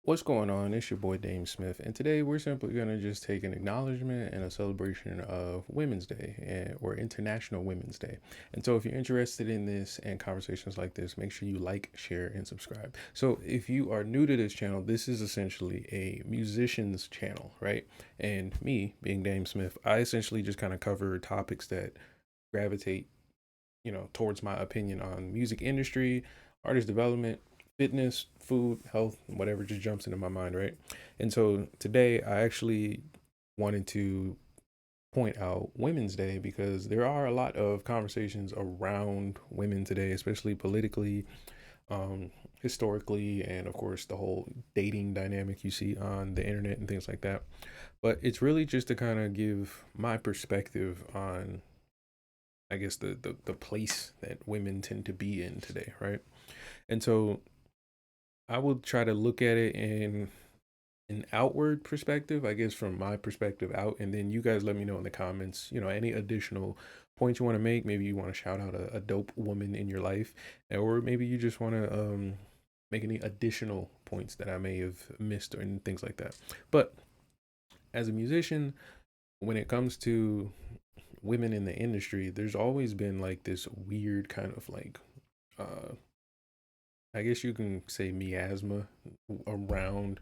What's going on? It's your boy DameSmiff, and today we're simply going to just take an acknowledgement and a celebration of Women's Day or International Women's Day. And so, if you're interested in this and conversations like this, make sure you like, share, and subscribe. So, if you are new to this channel, this is essentially a musician's channel, right? And me, being DameSmiff, I essentially just kind of cover topics that gravitate, towards my opinion on music industry, artist development, fitness, food, health, whatever just jumps into my mind, right? And so today I actually wanted to point out Women's Day because there are a lot of conversations around women today, especially politically, um, historically, and of course the whole dating dynamic you see on the internet and things like that. But it's really just to kind of give my perspective on I guess the place that women tend to be in today, right? And so I will try to look at it in an outward perspective, I guess from my perspective out, and then you guys let me know in the comments, any additional points you want to make. Maybe you want to shout out a dope woman in your life, or maybe you just want to make any additional points that I may have missed or and things like that. But as a musician, when it comes to women in the industry, there's always been like this weird kind of like uh I guess you can say miasma around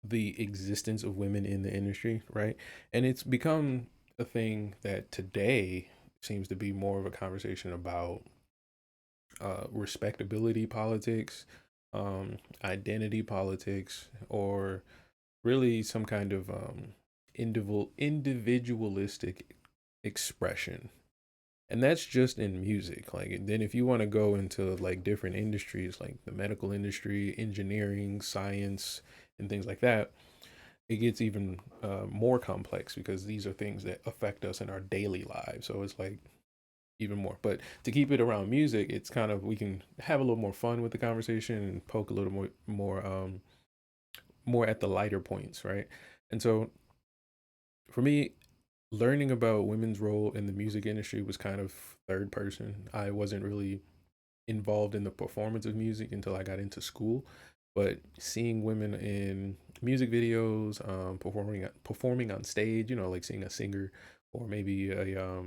the existence of women in the industry, right? And it's become a thing that today seems to be more of a conversation about respectability politics, identity politics, or really some kind of individualistic expression. And that's just in music. Like, and then if you want to go into like different industries, like the medical industry, engineering, science, and things like that, it gets even more complex because these are things that affect us in our daily lives. So it's like even more. But to keep it around music, it's kind of we can have a little more fun with the conversation and poke a little more at the lighter points, right? And so for me, learning about women's role in the music industry was kind of third person. I wasn't really involved in the performance of music until I got into school, but seeing women in music videos, performing on stage, like seeing a singer or maybe a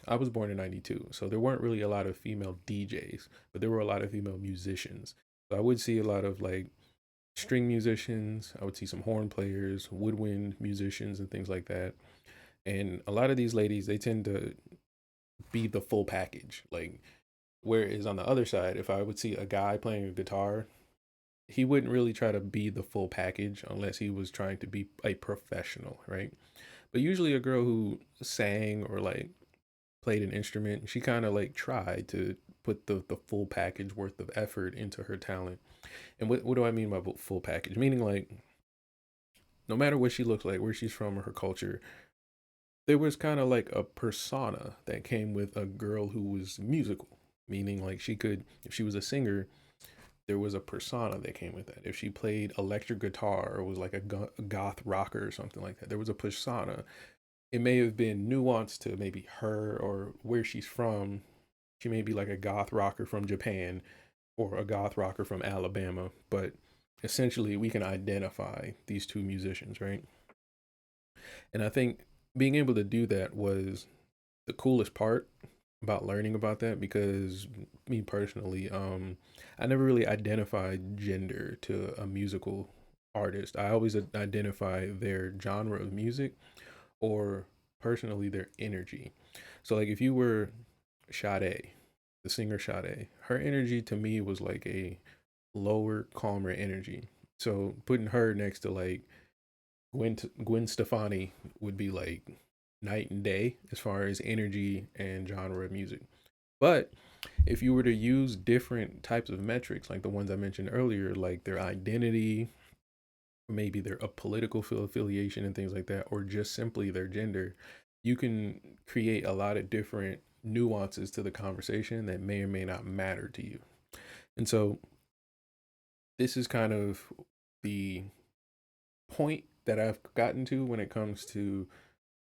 I was born in 92, so there weren't really a lot of female DJs, but there were a lot of female musicians. So I would see a lot of like string musicians, I would see some horn players, woodwind musicians and things like that. And a lot of these ladies, they tend to be the full package. Like, whereas on the other side, if I would see a guy playing a guitar, he wouldn't really try to be the full package unless he was trying to be a professional, right? But usually a girl who sang or like played an instrument, she kind of like tried to put the full package worth of effort into her talent. And what do I mean by full package? Meaning like no matter what she looks like, where she's from or her culture, there was kind of like a persona that came with a girl who was musical, meaning like she could, if she was a singer, there was a persona that came with that. If she played electric guitar or was like a goth rocker or something like that, there was a persona. It may have been nuanced to maybe her or where she's from. She may be like a goth rocker from Japan or a goth rocker from Alabama, but essentially we can identify these two musicians, right? And I think being able to do that was the coolest part about learning about that because me personally, I never really identified gender to a musical artist. I always identify their genre of music or personally their energy. So like if you were Sade, the singer Sade, her energy to me was like a lower, calmer energy. So putting her next to like Gwen Stefani would be like night and day as far as energy and genre of music. But if you were to use different types of metrics, like the ones I mentioned earlier, like their identity, maybe their a political affiliation and things like that, or just simply their gender, you can create a lot of different nuances to the conversation that may or may not matter to you. And so this is kind of the point that I've gotten to when it comes to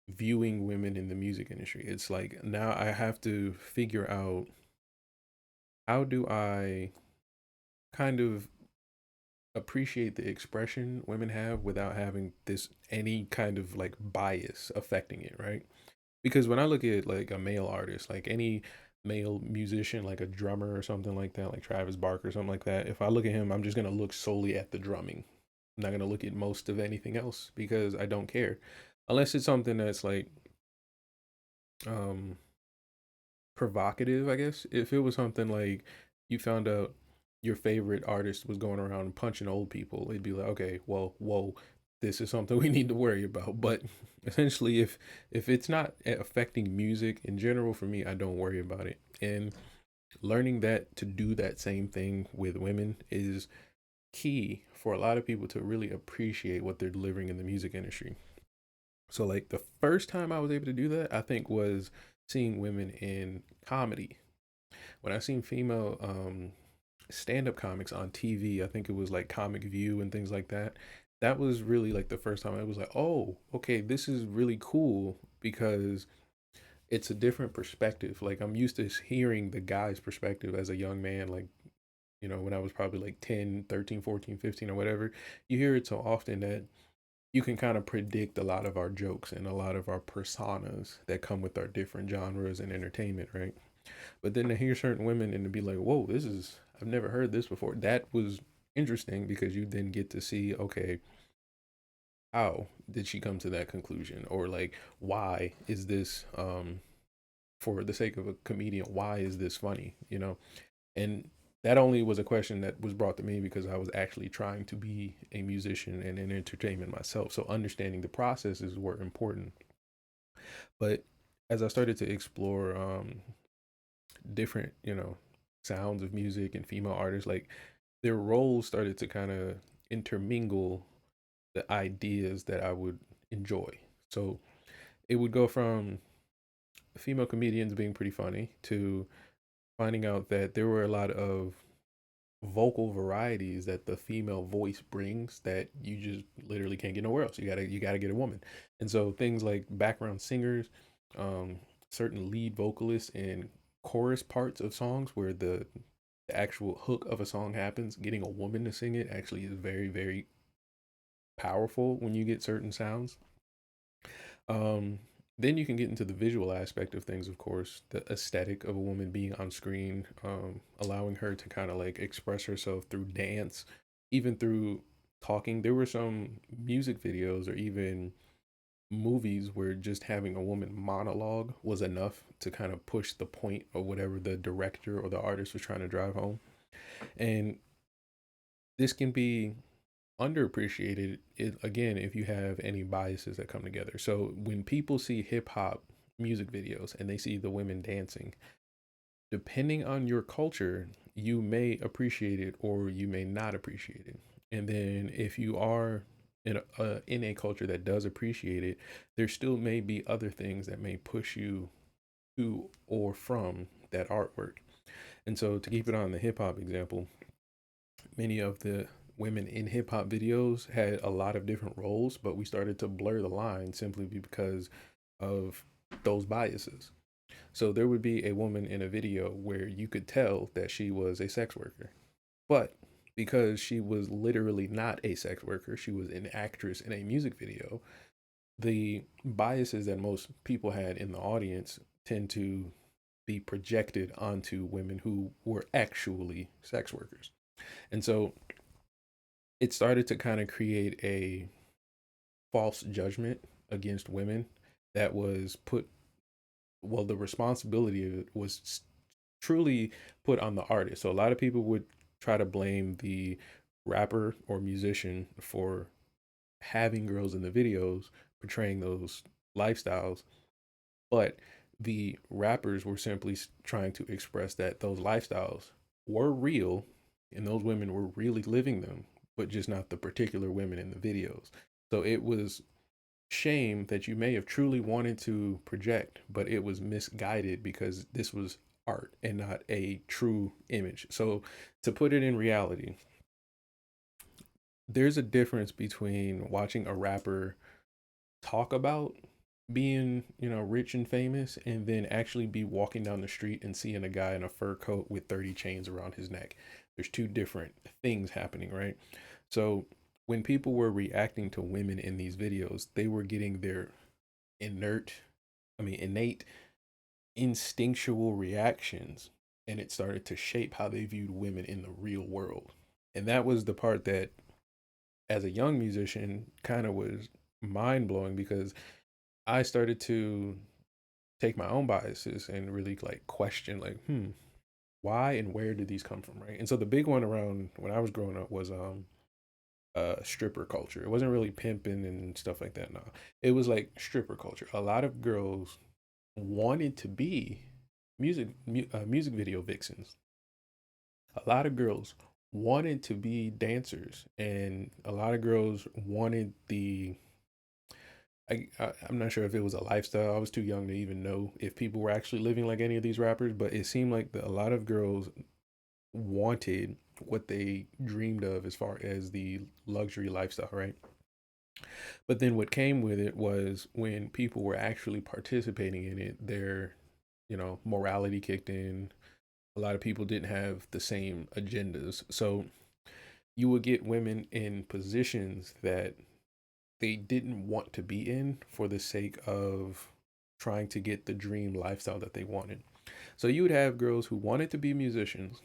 viewing women in the music industry. It's like now I have to figure out how do I kind of appreciate the expression women have without having this any kind of like bias affecting it, right? Because when I look at like a male artist, like any male musician, like a drummer or something like that, like Travis Barker or something like that, if I look at him, I'm just gonna look solely at the drumming. I'm not gonna look at most of anything else because I don't care. Unless it's something that's like um provocative, I guess. If it was something like you found out your favorite artist was going around punching old people, it'd be like, okay, well, whoa, this is something we need to worry about. But essentially, if it's not affecting music in general, for me, I don't worry about it. And learning that to do that same thing with women is key for a lot of people to really appreciate what they're delivering in the music industry. So like the first time I was able to do that, I think was seeing women in comedy. When I seen female stand-up comics on TV, I think it was like Comic View and things like that. That was really like the first time I was like, "Oh, okay, this is really cool because it's a different perspective." Like I'm used to hearing the guy's perspective as a young man, like when I was probably like 10, 13, 14, 15 or whatever. You hear it so often that you can kind of predict a lot of our jokes and a lot of our personas that come with our different genres and entertainment, right? But then to hear certain women and to be like, whoa, I've never heard this before. That was interesting because you then get to see, okay, how did she come to that conclusion? Or like, why is this, for the sake of a comedian, why is this funny? And that only was a question that was brought to me because I was actually trying to be a musician and in entertainment myself. So understanding the processes were important. But as I started to explore different, sounds of music and female artists, like their roles started to kind of intermingle the ideas that I would enjoy. So it would go from female comedians being pretty funny to finding out that there were a lot of vocal varieties that the female voice brings that you just literally can't get nowhere else. You gotta get a woman. And so things like background singers, um, certain lead vocalists and chorus parts of songs where the actual hook of a song happens, getting a woman to sing it actually is very, very powerful when you get certain sounds. Um, then you can get into the visual aspect of things, of course, the aesthetic of a woman being on screen, allowing her to kind of like express herself through dance, even through talking. There were some music videos or even movies where just having a woman monologue was enough to kind of push the point of whatever the director or the artist was trying to drive home. And this can be underappreciated again if you have any biases that come together. So when people see hip hop music videos and they see the women dancing, depending on your culture, you may appreciate it or you may not appreciate it. And then if you are in a culture that does appreciate it, there still may be other things that may push you to or from that artwork. And so to keep it on the hip hop example, many of the women in hip hop videos had a lot of different roles, but we started to blur the line simply because of those biases. So there would be a woman in a video where you could tell that she was a sex worker, but because she was literally not a sex worker, she was an actress in a music video. The biases that most people had in the audience tend to be projected onto women who were actually sex workers. And so it started to kind of create a false judgment against women that was put, well, the responsibility of it was truly put on the artist. So a lot of people would try to blame the rapper or musician for having girls in the videos portraying those lifestyles, but the rappers were simply trying to express that those lifestyles were real and those women were really living them, but just not the particular women in the videos. So it was shame that you may have truly wanted to project, but it was misguided because this was art and not a true image. So to put it in reality, there's a difference between watching a rapper talk about being, rich and famous and then actually be walking down the street and seeing a guy in a fur coat with 30 chains around his neck. There's two different things happening, right? So when people were reacting to women in these videos, they were getting their inert, innate instinctual reactions, and it started to shape how they viewed women in the real world. And that was the part that, as a young musician, kind of was mind blowing, because I started to take my own biases and really like question, like, why and where did these come from, right? And so the big one around when I was growing up was stripper culture. It wasn't really pimping and stuff like that. No, it was like stripper culture. A lot of girls wanted to be music video vixens. A lot of girls wanted to be dancers, and a lot of girls wanted the. I'm not sure if it was a lifestyle. I was too young to even know if people were actually living like any of these rappers, but it seemed like a lot of girls wanted what they dreamed of as far as the luxury lifestyle, right? But then what came with it was when people were actually participating in it, their, morality kicked in. A lot of people didn't have the same agendas. So you would get women in positions that they didn't want to be in for the sake of trying to get the dream lifestyle that they wanted. So you would have girls who wanted to be musicians,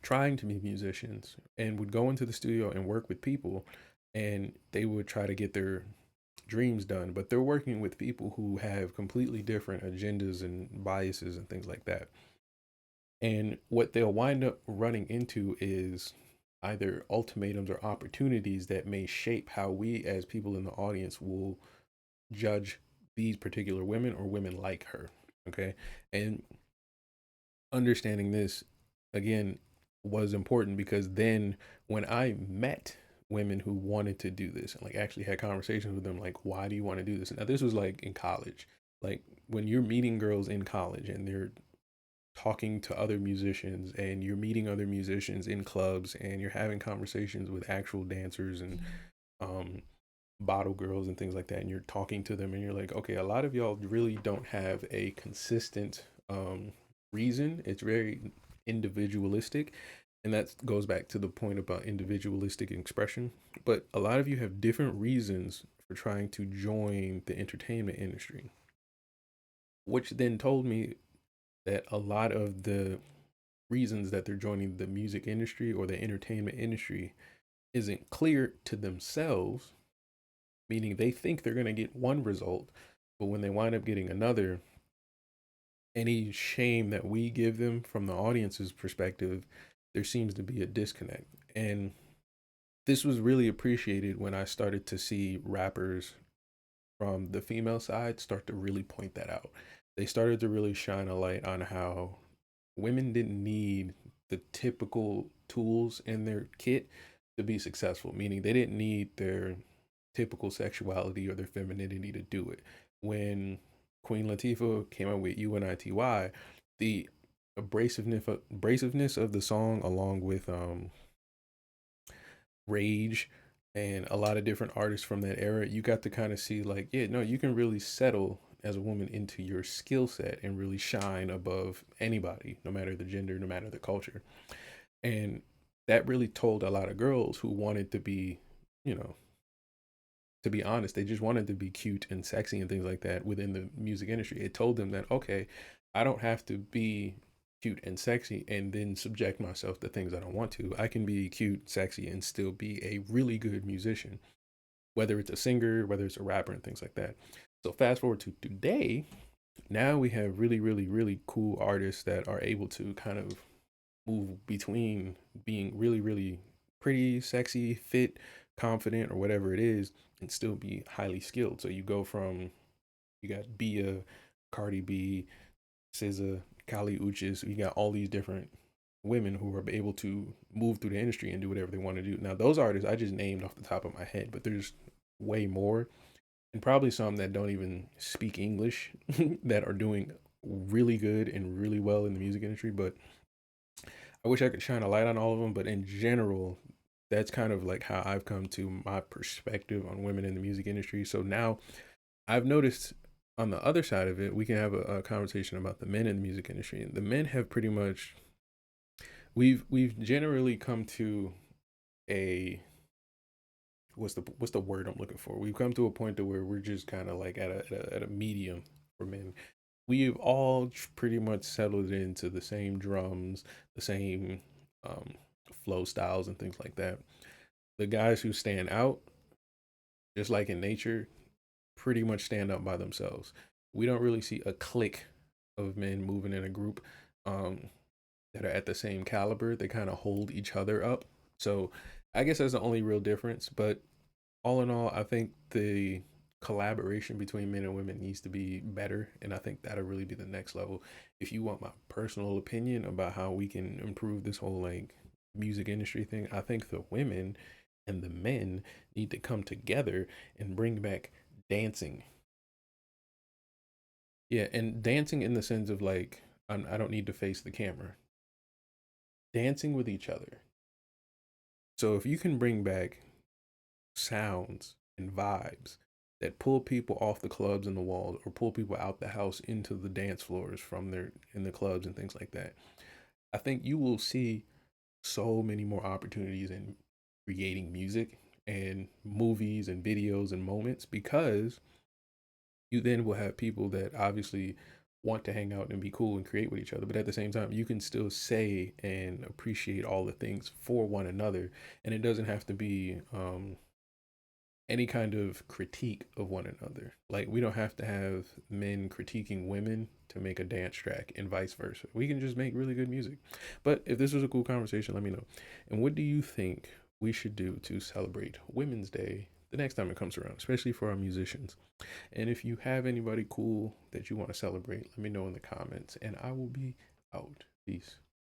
trying to be musicians, and would go into the studio and work with people, and they would try to get their dreams done, but they're working with people who have completely different agendas and biases and things like that. And what they'll wind up running into is either ultimatums or opportunities that may shape how we as people in the audience will judge these particular women or women like her. Okay. And understanding this, again, was important, because then when I met women who wanted to do this and like actually had conversations with them, like, why do you want to do this? Now, this was like in college. Like when you're meeting girls in college and they're talking to other musicians, and you're meeting other musicians in clubs, and you're having conversations with actual dancers and um bottle girls and things like that, and you're talking to them, and you're like, okay, a lot of y'all really don't have a consistent reason. It's very individualistic, and that goes back to the point about individualistic expression. But a lot of you have different reasons for trying to join the entertainment industry, which then told me that a lot of the reasons that they're joining the music industry or the entertainment industry isn't clear to themselves, meaning they think they're going to get one result, but when they wind up getting another, any shame that we give them from the audience's perspective, there seems to be a disconnect. And this was really appreciated when I started to see rappers from the female side start to really point that out. They started to really shine a light on how women didn't need the typical tools in their kit to be successful, meaning they didn't need their typical sexuality or their femininity to do it. When Queen Latifah came out with UNITY, the abrasiveness of the song, along with Rage and a lot of different artists from that era, you got to kind of see like, yeah, no, you can really settle as a woman into your skill set and really shine above anybody, no matter the gender, no matter the culture. And that really told a lot of girls who wanted to be, you know, to be honest, they just wanted to be cute and sexy and things like that within the music industry. It told them that, okay, I don't have to be cute and sexy and then subject myself to things I don't want to. I can be cute, sexy, and still be a really good musician, whether it's a singer, whether it's a rapper, and things like that. So fast forward to today, now we have really, really, really cool artists that are able to kind of move between being really, really pretty, sexy, fit, confident, or whatever it is, and still be highly skilled. So you go from, you got Bia, Cardi B, SZA, Kali Uchis. You got all these different women who are able to move through the industry and do whatever they want to do. Now, those artists I just named off the top of my head, but there's way more, and probably some that don't even speak English that are doing really good and really well in the music industry. But I wish I could shine a light on all of them. But in general, that's kind of like how I've come to my perspective on women in the music industry. So now I've noticed on the other side of it, we can have a conversation about the men in the music industry. The men have pretty much, we've generally come to a what's the word I'm looking for? We've come to a point to where we're just kind of like at a medium for men. We've all pretty much settled into the same drums, the same um, flow styles and things like that. The guys who stand out, just like in nature, pretty much stand up by themselves. We don't really see a clique of men moving in a group um, that are at the same caliber. They kind of hold each other up. So I guess that's the only real difference. But all in all, I think the collaboration between men and women needs to be better. And I think that'll really be the next level. If you want my personal opinion about how we can improve this whole like music industry thing, I think the women and the men need to come together and bring back dancing. Yeah, and dancing in the sense of like, I don't need to face the camera. Dancing with each other. So if you can bring back sounds and vibes that pull people off the clubs and the walls or pull people out the house into the dance floors from their in the clubs and things like that, I think you will see so many more opportunities in creating music and movies and videos and moments because you then will have people that obviously want to hang out and be cool and create with each other, but at the same time you can still say and appreciate all the things for one another, and it doesn't have to be any kind of critique of one another. Like we don't have to have men critiquing women to make a dance track and vice versa. We can just make really good music. But if this was a cool conversation, let me know. And what do you think we should do to celebrate Women's Day the next time it comes around, especially for our musicians? And if you have anybody cool that you want to celebrate, let me know in the comments and I will be out. Peace.